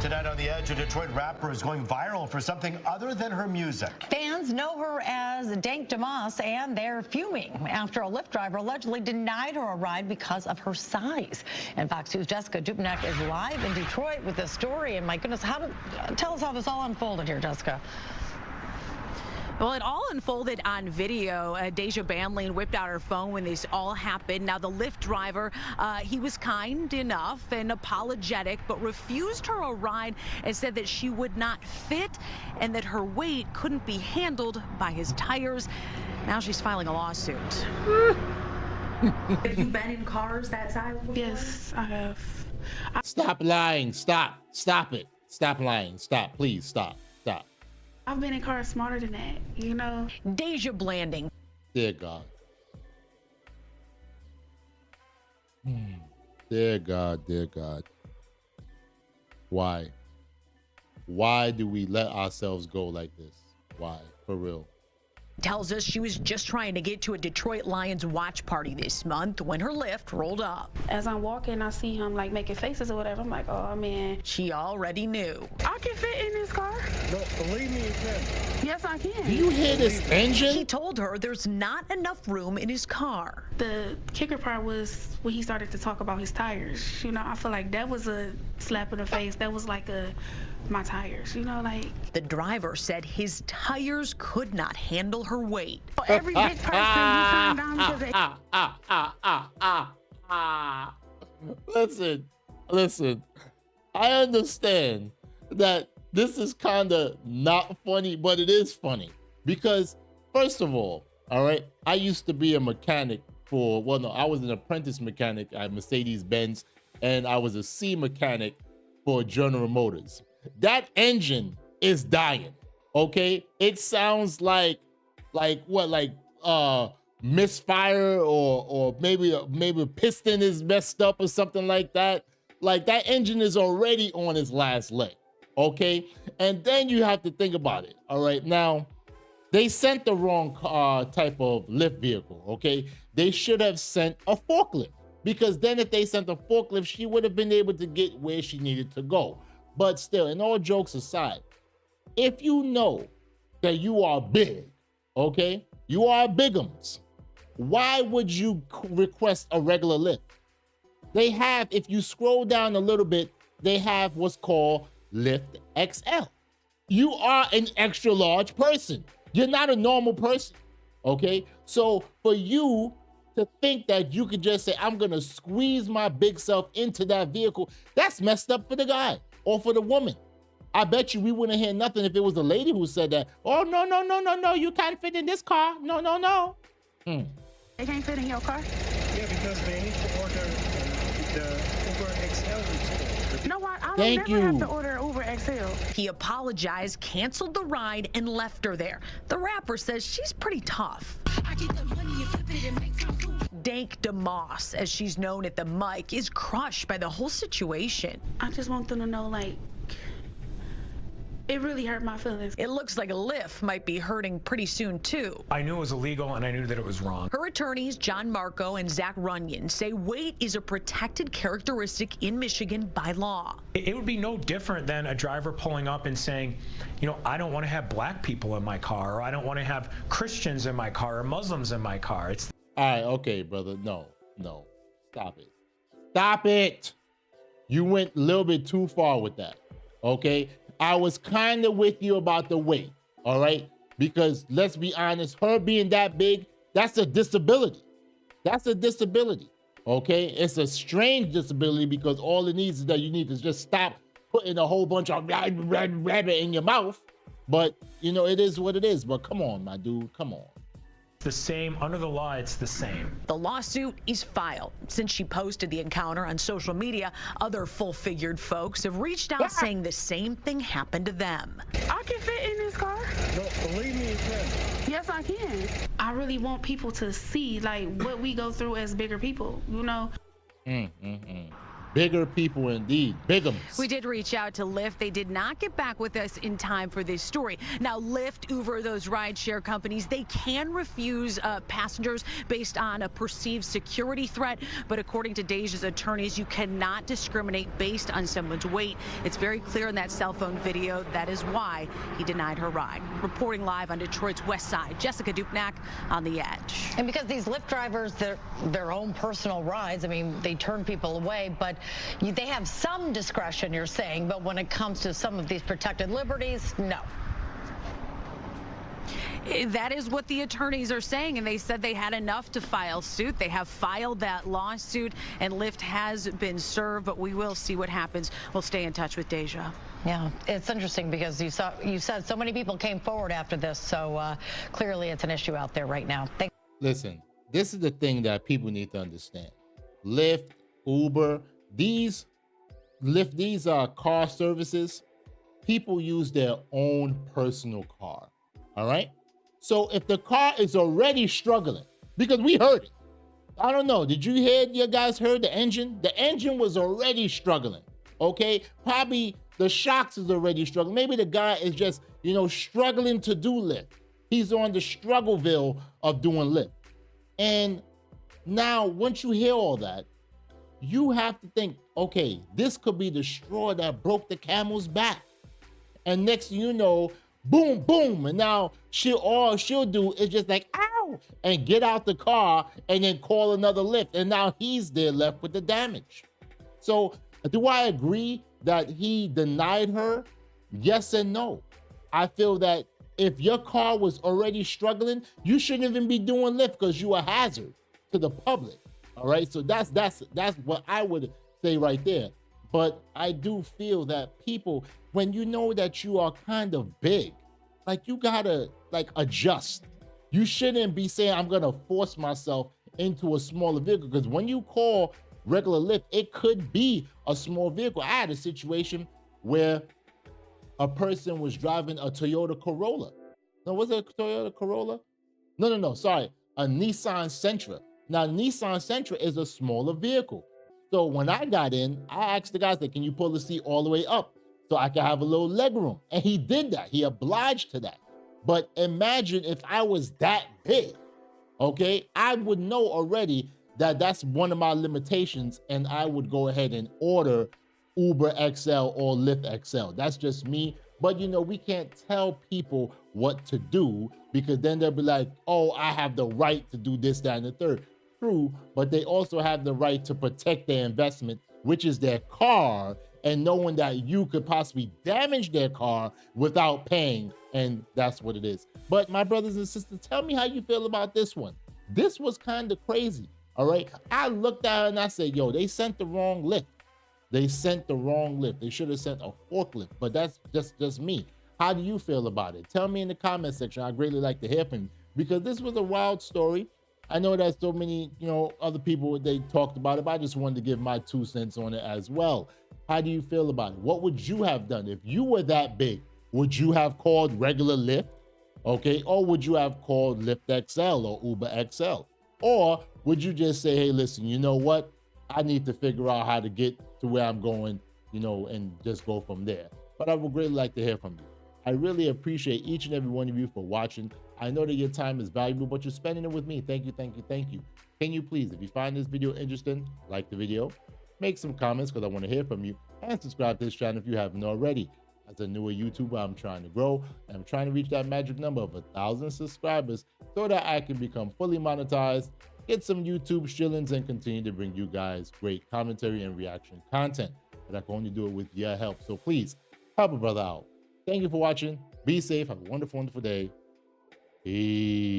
Tonight on The Edge, a Detroit rapper is going viral for something other than her music. Fans know her as Dank DeMoss, and they're fuming after a Lyft driver allegedly denied her a ride because of her size. And Fox News' Jessica Dupnick is live in Detroit with this story. And my goodness, tell us how this all unfolded here, Jessica. Well, it all unfolded on video. Deja Banlane whipped out her phone when this all happened. Now, the Lyft driver, he was kind enough and apologetic, but refused her a ride and said that she would not fit and that her weight couldn't be handled by his tires. Now she's filing a lawsuit. Have you been in cars that size before? Yes, I have. Stop lying. Stop. Stop it. Stop lying. Stop. Please stop. Stop. I've been in cars smarter than that, you know? Deja Blanding. Dear God. Dear God, dear God. Why? Why do we let ourselves go like this? Why? For real. Tells us she was just trying to get to a Detroit Lions watch party this month when her Lyft rolled up. As I'm walking, I see him like making faces or whatever. I'm like, oh man. She already knew. I can fit in this car. No, believe me, you can. Yes, I can. Do you hear this engine? He told her there's not enough room in his car. The kicker part was when he started to talk about his tires. You know, I feel like that was a slap in the face. That was like my tires, you know, like. The driver said his tires could not handle her weight. Every big person he turned down because they. Listen. I understand that this is kind of not funny, but it is funny because, first of all right, I used to be a mechanic I was an apprentice mechanic at Mercedes-Benz, and I was a C mechanic for General Motors. That engine is dying, okay? It sounds like misfire or maybe a piston is messed up or something like that. Like that engine is already on its last leg, okay? And then you have to think about it, all right? Now, they sent the wrong type of Lyft vehicle, okay? They should have sent a forklift, because then if they sent a forklift, she would have been able to get where she needed to go. But still, in all jokes aside, if you know that you are big, okay? You are bigums. Why would you request a regular Lyft? They have, if you scroll down a little bit, they have what's called Lyft XL. You are an extra large person. You're not a normal person, okay? So for you to think that you could just say, I'm gonna squeeze my big self into that vehicle, that's messed up for the guy or for the woman. I bet you we wouldn't hear nothing if it was a lady who said that. Oh, no, you can't fit in this car. No. They can't fit in your car? Yeah, because they need to order the Uber XL. No, I don't Thank never you. have to order Uber XL. He apologized, canceled the ride, and left her there. The rapper says she's pretty tough. I get the money and flip it and make some food. Dank DeMoss, as she's known at the mic, is crushed by the whole situation. I just want them to know, like, it really hurt my feelings. It looks like a Lyft might be hurting pretty soon, too. I knew it was illegal, and I knew that it was wrong. Her attorneys, John Marco and Zach Runyon, say weight is a protected characteristic in Michigan by law. It would be no different than a driver pulling up and saying, you know, I don't want to have black people in my car, or I don't want to have Christians in my car, or Muslims in my car. It's All right, okay, brother. No. Stop it. You went a little bit too far with that, okay? I was kind of with you about the weight, all right? Because let's be honest, her being that big, that's a disability. That's a disability, okay? It's a strange disability because all it needs is that you need to just stop putting a whole bunch of rabbit in your mouth. But, you know, it is what it is. But come on, my dude, come on. the same. Under the law, it's the same. The lawsuit is filed. Since she posted the encounter on social media, other full-figured folks have reached out saying the same thing happened to them. I can fit in this car. No, believe me, you can. Yes, I can. I really want people to see like what we go through as bigger people, you know? Bigger people indeed. Bigums. We did reach out to Lyft. They did not get back with us in time for this story. Now, Lyft, Uber, those rideshare companies, they can refuse passengers based on a perceived security threat. But according to Deja's attorneys, you cannot discriminate based on someone's weight. It's very clear in that cell phone video. That is why he denied her ride. Reporting live on Detroit's West Side, Jessica Dupnack on The Edge. And because these Lyft drivers, their own personal rides, I mean, they turn people away, but they have some discretion, you're saying, but when it comes to some of these protected liberties, no. That is what the attorneys are saying, and they said they had enough to file suit. They have filed that lawsuit, and Lyft has been served, but we will see what happens. We'll stay in touch with Deja. Yeah, it's interesting because you said so many people came forward after this, so clearly it's an issue out there right now. Listen, this is the thing that people need to understand. Lyft, Uber, these car services, people use their own personal car. All right. So if the car is already struggling, because we heard it, I don't know, did you guys heard the engine? The engine was already struggling. Okay. Probably the shocks is already struggling. Maybe the guy is just, struggling to do Lyft. He's on the struggleville of doing Lyft. And now, once you hear all that, you have to think, okay, this could be the straw that broke the camel's back. And next thing you know, boom, boom. And now all she'll do is just like, ow, and get out the car and then call another Lyft. And now he's there left with the damage. So do I agree that he denied her? Yes and no. I feel that if your car was already struggling, you shouldn't even be doing Lyft because you're a hazard to the public. All right, so that's what I would say right there. But I do feel that people, when you know that you are kind of big, like you gotta adjust. You shouldn't be saying I'm gonna force myself into a smaller vehicle, because when you call regular Lyft, it could be a small vehicle. I had a situation where a person was driving a Toyota Corolla. No, was it a Toyota Corolla? No, sorry, a Nissan Sentra. Now, Nissan Sentra is a smaller vehicle. So when I got in, I asked the guy, can you pull the seat all the way up so I can have a little leg room? And he did that. He obliged to that. But imagine if I was that big, okay? I would know already that that's one of my limitations, and I would go ahead and order Uber XL or Lyft XL. That's just me. But we can't tell people what to do, because then they'll be like, oh, I have the right to do this, that, and the third. True, but they also have the right to protect their investment, which is their car, and knowing that you could possibly damage their car without paying, and that's what it is. But my brothers and sisters, tell me how you feel about this one. This was kind of crazy, all right? I looked at it and I said, yo, they sent the wrong Lyft. They sent the wrong Lyft. They should have sent a forklift, but that's just me. How do you feel about it? Tell me in the comment section. I'd greatly like to hear from you, because this was a wild story. I know that so many, other people, they talked about it, but I just wanted to give my 2 cents on it as well. How do you feel about it? What would you have done if you were that big? Would you have called regular Lyft? Okay. Or would you have called Lyft XL or Uber XL? Or would you just say, hey, listen, you know what? I need to figure out how to get to where I'm going, and just go from there. But I would greatly like to hear from you. I really appreciate each and every one of you for watching. I know that your time is valuable, but you're spending it with me. Thank you, thank you, thank you. Can you please, if you find this video interesting, like the video, make some comments because I want to hear from you, and subscribe to this channel if you haven't already. As a newer YouTuber, I'm trying to grow, and I'm trying to reach that magic number of 1,000 subscribers so that I can become fully monetized, get some YouTube shillings, and continue to bring you guys great commentary and reaction content. But I can only do it with your help. So please, help a brother out. Thank you for watching. Be safe. Have a wonderful, wonderful day. Peace.